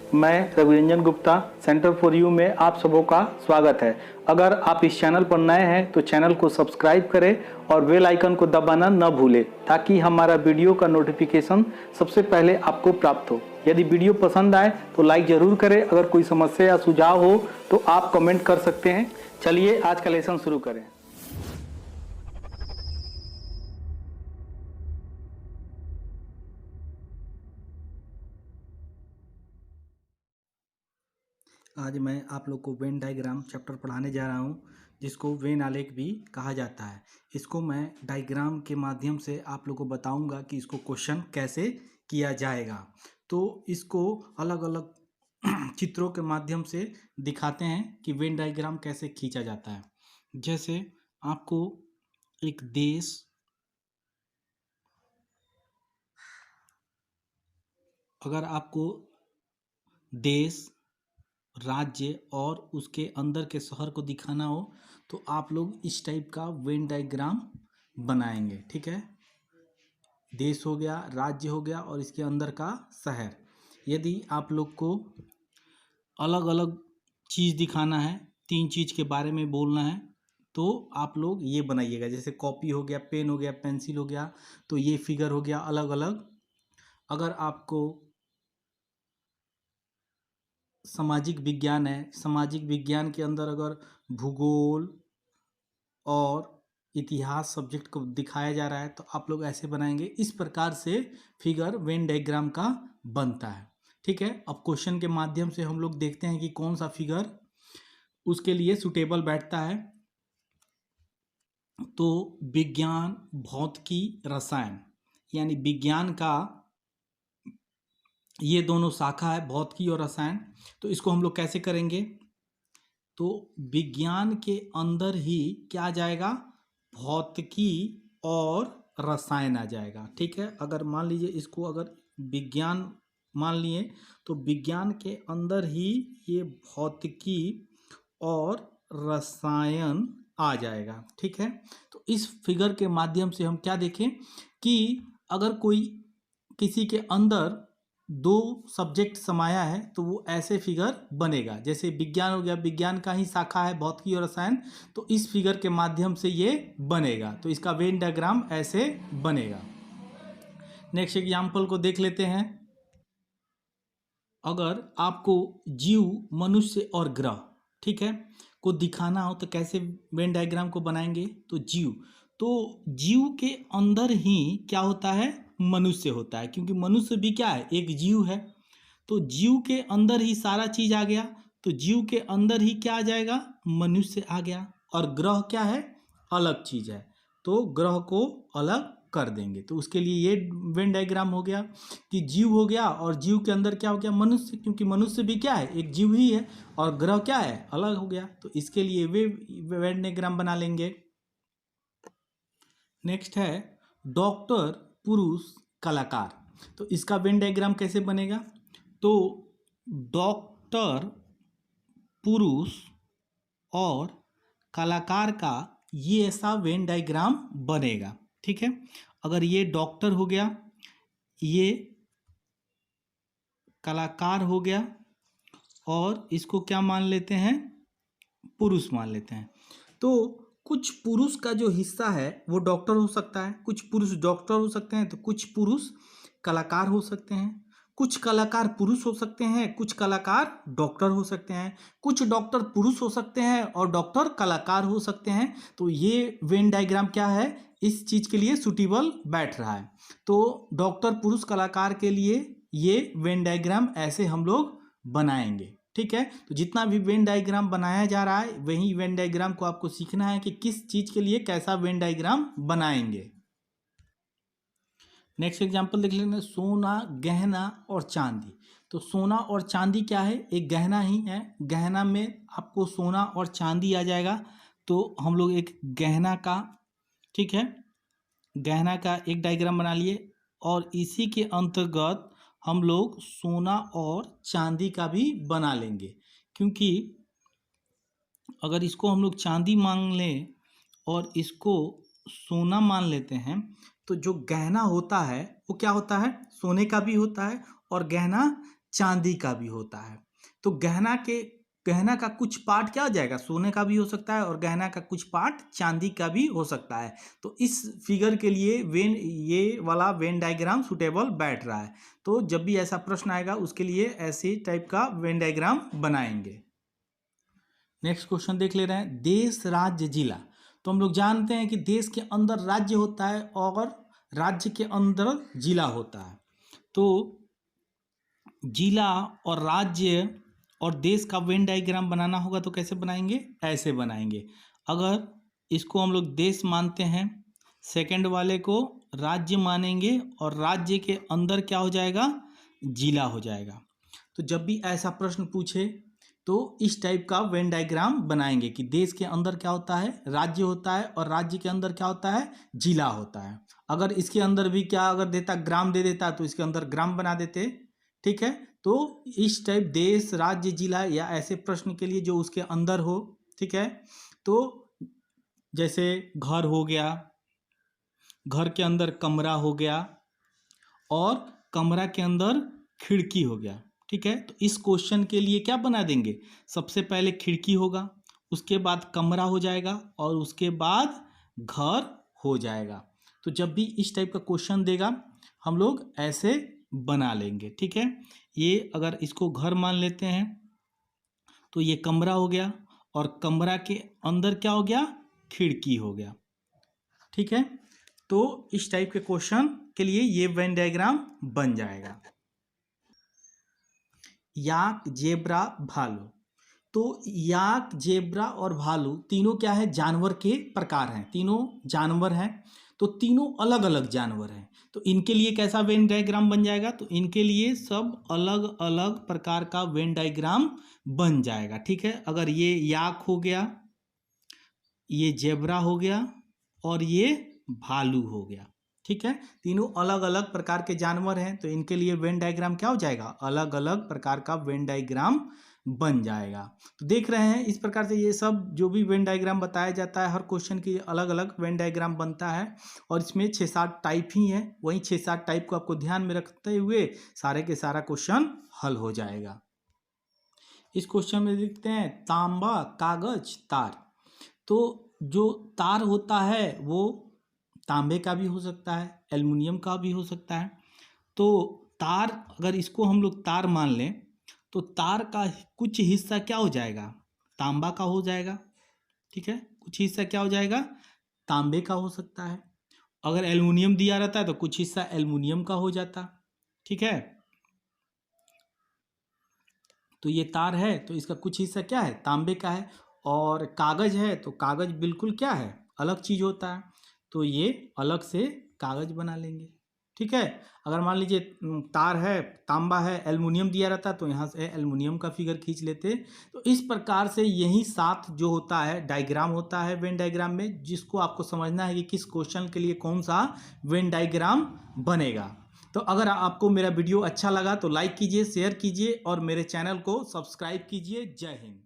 मैं Raviranjan Gupta, centre for you में आप सबों का स्वागत है। अगर आप इस चैनल पर नए हैं तो चैनल को सब्सक्राइब करें और बेल आइकन को दबाना न भूलें ताकि हमारा वीडियो का नोटिफिकेशन सबसे पहले आपको प्राप्त हो। यदि वीडियो पसंद आए तो लाइक ज़रूर करें। अगर कोई समस्या या सुझाव हो तो आप कमेंट कर सकते हैं। चलिए आज का लेसन शुरू करें। आज मैं आप लोग को वेन डायग्राम चैप्टर पढ़ाने जा रहा हूँ, जिसको वेन आलेख भी कहा जाता है। इसको मैं डायग्राम के माध्यम से आप लोग को बताऊंगा कि इसको क्वेश्चन कैसे किया जाएगा। तो इसको अलग अलग चित्रों के माध्यम से दिखाते हैं कि वेन डायग्राम कैसे खींचा जाता है। जैसे आपको एक देश, अगर आपको देश, राज्य और उसके अंदर के शहर को दिखाना हो तो आप लोग इस टाइप का वेन डायग्राम बनाएंगे। ठीक है, देश हो गया, राज्य हो गया और इसके अंदर का शहर। यदि आप लोग को अलग अलग चीज़ दिखाना है, तीन चीज़ के बारे में बोलना है, तो आप लोग ये बनाइएगा। जैसे कॉपी हो गया, पेन हो गया, पेंसिल हो गया, तो ये फिगर हो गया अलग अलग। अगर आपको सामाजिक विज्ञान है, सामाजिक विज्ञान के अंदर अगर भूगोल और इतिहास सब्जेक्ट को दिखाया जा रहा है तो आप लोग ऐसे बनाएंगे। इस प्रकार से फिगर वेन डायग्राम का बनता है। ठीक है, अब क्वेश्चन के माध्यम से हम लोग देखते हैं कि कौन सा फिगर उसके लिए सुटेबल बैठता है। तो विज्ञान, भौतिकी, रसायन, यानी विज्ञान का ये दोनों शाखा है, भौतिकी और रसायन। तो इसको हम लोग कैसे करेंगे? तो विज्ञान के अंदर ही क्या आ जाएगा? भौतिकी और रसायन आ जाएगा। ठीक है, अगर मान लीजिए इसको अगर विज्ञान मान लिए तो विज्ञान के अंदर ही ये भौतिकी और रसायन आ जाएगा। ठीक है, तो इस फिगर के माध्यम से हम क्या देखें कि अगर कोई किसी के अंदर दो सब्जेक्ट समाया है तो वो ऐसे फिगर बनेगा। जैसे विज्ञान हो गया, विज्ञान का ही शाखा है भौतिकी और रसायन, तो इस फिगर के माध्यम से ये बनेगा। तो इसका वेन डायग्राम ऐसे बनेगा। नेक्स्ट एग्जाम्पल को देख लेते हैं। अगर आपको जीव, मनुष्य और ग्रह, ठीक है, को दिखाना हो तो कैसे वेन डायग्राम को बनाएंगे? तो जीव के अंदर ही क्या होता है? मनुष्य होता है, क्योंकि मनुष्य भी क्या है? एक जीव है। तो जीव के अंदर ही सारा चीज आ गया, तो जीव के अंदर ही क्या आ जाएगा? मनुष्य आ गया। और ग्रह क्या है? अलग चीज है, तो ग्रह को अलग कर देंगे। तो उसके लिए ये वेन डायग्राम हो गया कि जीव हो गया और जीव के अंदर क्या हो गया? मनुष्य, क्योंकि मनुष्य भी क्या है? एक जीव ही है और ग्रह क्या है? अलग हो गया। तो इसके लिए वे वेन डायग्राम बना लेंगे। नेक्स्ट है डॉक्टर, पुरुष, कलाकार। तो इसका वेन डायग्राम कैसे बनेगा? तो डॉक्टर, पुरुष और कलाकार का ये ऐसा वेन डायग्राम बनेगा। ठीक है, अगर ये डॉक्टर हो गया, ये कलाकार हो गया और इसको क्या मान लेते हैं? पुरुष मान लेते हैं। तो कुछ पुरुष का जो हिस्सा है वो डॉक्टर हो सकता है, कुछ पुरुष डॉक्टर हो सकते हैं, तो कुछ पुरुष कलाकार हो सकते हैं, कुछ कलाकार पुरुष हो सकते हैं, कुछ कलाकार डॉक्टर हो सकते हैं, कुछ डॉक्टर पुरुष हो सकते हैं और डॉक्टर कलाकार हो सकते हैं। तो ये वेन डायग्राम क्या है? इस चीज के लिए सुटेबल बैठ रहा है। तो डॉक्टर, पुरुष, कलाकार के लिए ये वेन डायग्राम ऐसे हम लोग बनाएंगे। ठीक है, तो जितना भी वेन डायग्राम बनाया जा रहा है वही वेन डायग्राम को आपको सीखना है कि किस चीज के लिए कैसा वेन डायग्राम बनाएंगे। नेक्स्ट एग्जांपल देख लेते हैं। सोना, गहना और चांदी। तो सोना और चांदी क्या है? एक गहना ही है। गहना में आपको सोना और चांदी आ जाएगा। तो हम लोग एक गहना का, ठीक है, गहना का एक डायग्राम बना लिए और इसी के अंतर्गत हम लोग सोना और चांदी का भी बना लेंगे। क्योंकि अगर इसको हम लोग चांदी मान लें और इसको सोना मान लेते हैं तो जो गहना होता है वो क्या होता है? सोने का भी होता है और गहना चांदी का भी होता है। तो गहना का कुछ पार्ट क्या हो जाएगा, सोने का भी हो सकता है और गहना का कुछ पार्ट चांदी का भी हो सकता है। तो इस फिगर के लिए ये वाला वेन डायग्राम सुटेबल बैठ रहा है। तो जब भी ऐसा प्रश्न आएगा उसके लिए ऐसे टाइप का वेन डायग्राम बनाएंगे। नेक्स्ट क्वेश्चन देख ले रहे हैं, देश राज्य जिला। तो हम लोग जानते हैं कि देश के अंदर राज्य होता है और राज्य के अंदर जिला होता है। तो जिला और राज्य और देश का वेन डायग्राम बनाना होगा तो कैसे बनाएंगे, ऐसे बनाएंगे। अगर इसको हम लोग देश मानते हैं, सेकंड वाले को राज्य मानेंगे और राज्य के अंदर क्या हो जाएगा, जिला हो जाएगा। तो जब भी ऐसा प्रश्न पूछे तो इस टाइप का वेन डायग्राम बनाएंगे कि देश के अंदर क्या होता है, राज्य होता है और राज्य के अंदर क्या होता है, जिला होता है। अगर इसके अंदर भी क्या अगर देता, ग्राम दे देता तो इसके अंदर ग्राम बना देते। ठीक है, तो इस टाइप देश राज्य जिला या ऐसे प्रश्न के लिए जो उसके अंदर हो। ठीक है, तो जैसे घर हो गया, घर के अंदर कमरा हो गया और कमरा के अंदर खिड़की हो गया। ठीक है, तो इस क्वेश्चन के लिए क्या बना देंगे, सबसे पहले खिड़की होगा, उसके बाद कमरा हो जाएगा और उसके बाद घर हो जाएगा। तो जब भी इस टाइप का क्वेश्चन देगा हम लोग ऐसे बना लेंगे। ठीक है, ये अगर इसको घर मान लेते हैं तो ये कमरा हो गया और कमरा के अंदर क्या हो गया, खिड़की हो गया। ठीक है, तो इस टाइप के क्वेश्चन के लिए ये वेन डायग्राम बन जाएगा। याक, जेब्रा, भालू। तो याक, जेब्रा और भालू तीनों क्या है, जानवर के प्रकार हैं। तीनों जानवर हैं, तो तीनों अलग अलग जानवर हैं। तो इनके लिए कैसा वेन डायग्राम बन जाएगा, तो इनके लिए सब अलग अलग प्रकार का वेन डायग्राम बन जाएगा। ठीक है, अगर ये याक हो गया, ये जेब्रा हो गया और ये भालू हो गया। ठीक है, तीनों अलग अलग प्रकार के जानवर हैं, तो इनके लिए वेन डायग्राम क्या हो जाएगा, अलग अलग प्रकार का वेन डायग्राम बन जाएगा। तो देख रहे हैं इस प्रकार से ये सब जो भी वेन डायग्राम बताया जाता है, हर क्वेश्चन की अलग अलग वेन डायग्राम बनता है और इसमें 6-7 टाइप ही है। वहीं 6-7 टाइप को आपको ध्यान में रखते हुए सारे के सारा क्वेश्चन हल हो जाएगा। इस क्वेश्चन में देखते हैं, तांबा, कागज, तार। तो जो तार होता है वो तांबे का भी हो सकता है, एल्युमिनियम का भी हो सकता है। तो तार, अगर इसको हम लोग तार मान लें तो तार का कुछ हिस्सा क्या हो जाएगा, तांबा का हो जाएगा। ठीक है, कुछ हिस्सा क्या हो जाएगा, तांबे का हो सकता है। अगर एल्युमिनियम दिया रहता है तो कुछ हिस्सा एल्युमिनियम का हो जाता। ठीक है, तो ये तार है तो इसका कुछ हिस्सा क्या है, तांबे का है। और कागज है तो कागज बिल्कुल क्या है, अलग चीज होता है, तो ये अलग से कागज बना लेंगे। ठीक है, अगर मान लीजिए तार है, तांबा है, एल्युमिनियम दिया रहता तो यहाँ से एल्युमिनियम का फिगर खींच लेते। तो इस प्रकार से यही 7 जो होता है डायग्राम होता है वेन डायग्राम में, जिसको आपको समझना है कि किस क्वेश्चन के लिए कौन सा वेन डायग्राम बनेगा। तो अगर आपको मेरा वीडियो अच्छा लगा तो लाइक कीजिए, शेयर कीजिए और मेरे चैनल को सब्सक्राइब कीजिए। जय हिंद।